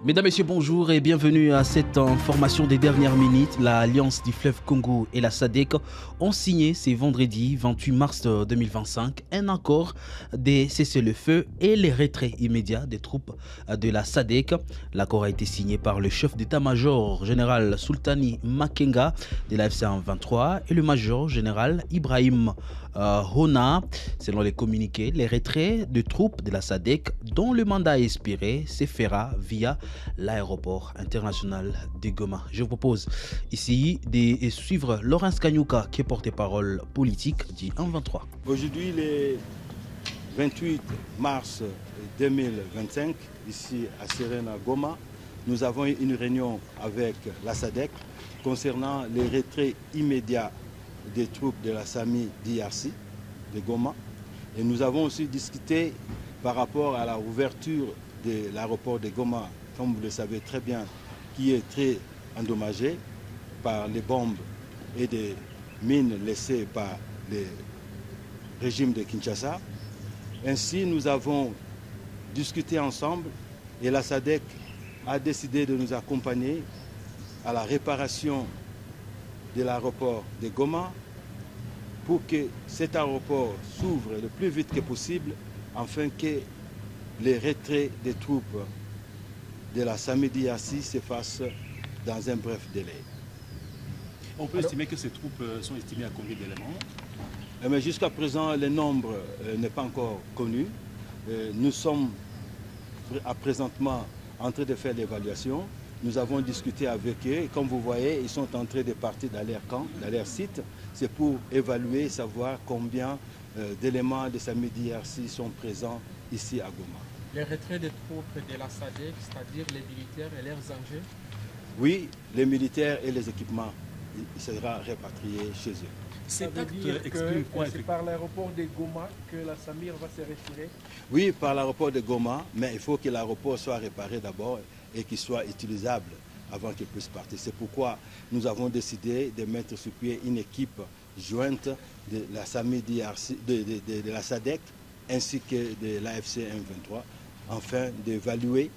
Mesdames, Messieurs, bonjour et bienvenue à cette information des dernières minutes. L'Alliance du fleuve Congo et la SADC ont signé ce vendredi 28 mars 2025 un accord des cessez-le-feu et les retraits immédiats des troupes de la SADC. L'accord a été signé par le chef d'état-major général Sultani Makenga de la FC 23 et le major général Ibrahim Hona. Selon les communiqués, les retraits de troupes de la SADC dont le mandat est expiré se fera via l'aéroport international de Goma. Je vous propose ici de suivre Laurence Kanyuka, qui est porte-parole politique du 1-23. Aujourd'hui, le 28 mars 2025, ici à Serena Goma, nous avons eu une réunion avec la SADC concernant les retraits immédiats des troupes de la SAMI d'IRC de Goma. Et nous avons aussi discuté par rapport à la ouverture de l'aéroport de Goma, comme vous le savez très bien, qui est très endommagé par les bombes et des mines laissées par le régime de Kinshasa. Ainsi, nous avons discuté ensemble et la SADC a décidé de nous accompagner à la réparation de l'aéroport de Goma pour que cet aéroport s'ouvre le plus vite que possible afin que les retraits des troupes de la SAMI d'IRC se fassent dans un bref délai. On peut estimer que ces troupes sont estimées à combien d'éléments? Mais jusqu'à présent, le nombre n'est pas encore connu. Nous sommes présentement en train de faire l'évaluation. Nous avons discuté avec eux et comme vous voyez, ils sont en train de partir dans leur camp, dans leur site. C'est pour évaluer, savoir combien d'éléments de SAMI d'IRC sont présents ici à Goma. Les retraits des troupes de la SADC, c'est-à-dire les militaires et leurs engins? Oui, les militaires et les équipements, ils seront répatriés chez eux. Ça veut dire que c'est par l'aéroport de Goma que la SAMIR va se retirer? Oui, par l'aéroport de Goma, mais il faut que l'aéroport soit réparé d'abord et qu'il soit utilisable avant qu'il puisse partir. C'est pourquoi nous avons décidé de mettre sur pied une équipe jointe de la SAMI de la SADC ainsi que de l'AFC 1-23, afin d'évaluer,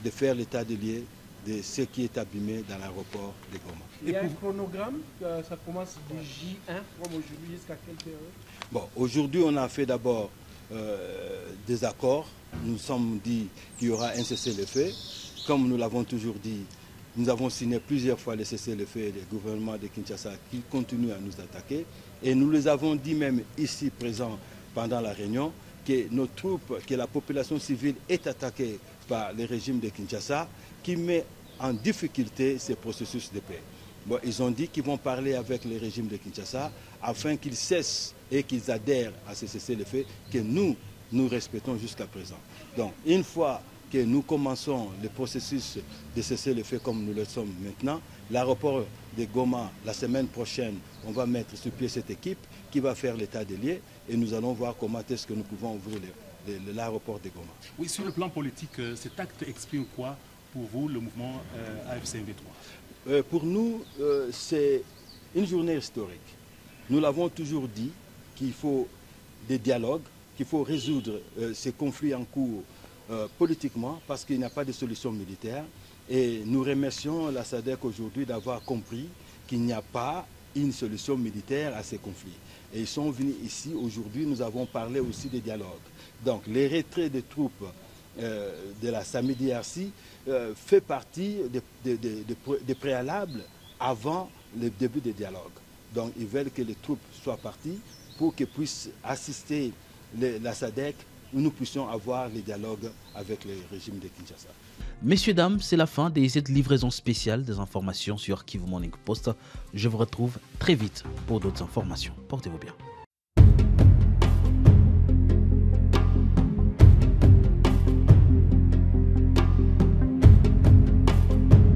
de faire l'état des lieux de ce qui est abîmé dans l'aéroport de Goma. Il y a un chronogramme, ça commence du J1 comme aujourd'hui jusqu'à quelle période? Bon, aujourd'hui on a fait d'abord des accords. Nous nous sommes dit qu'il y aura un cessez-le-feu. Comme nous l'avons toujours dit, nous avons signé plusieurs fois le cessez-le-feu des gouvernements de Kinshasa qui continuent à nous attaquer. Et nous les avons dit même ici présents pendant la réunion que nos troupes, que la population civile est attaquée par le régime de Kinshasa qui met en difficulté ce processus de paix. Bon, ils ont dit qu'ils vont parler avec le régime de Kinshasa afin qu'ils cessent et qu'ils adhèrent à ce cessez-le-feu que nous respectons jusqu'à présent. Donc, une fois que nous commençons le processus de cessez-le-feu comme nous le sommes maintenant, l'aéroport de Goma, la semaine prochaine, on va mettre sur pied cette équipe qui va faire l'état des lieux et nous allons voir comment est-ce que nous pouvons ouvrir l'aéroport de Goma. Oui, sur le plan politique, cet acte exprime quoi pour vous, le mouvement AFC 23? Pour nous, c'est une journée historique. Nous l'avons toujours dit qu'il faut des dialogues, qu'il faut résoudre ces conflits en cours politiquement parce qu'il n'y a pas de solution militaire. Et nous remercions la SADC aujourd'hui d'avoir compris qu'il n'y a pas une solution militaire à ces conflits. Et ils sont venus ici. Aujourd'hui, nous avons parlé aussi des dialogues. Donc, les retraits des troupes de la SAMI d'IRC fait partie des préalables avant le début des dialogues. Donc, ils veulent que les troupes soient parties pour qu'ils puissent assister la SADC où nous puissions avoir les dialogues avec le régime de Kinshasa. Messieurs, dames, c'est la fin de cette livraison spéciale des informations sur Kivu Morning Post. Je vous retrouve très vite pour d'autres informations. Portez-vous bien.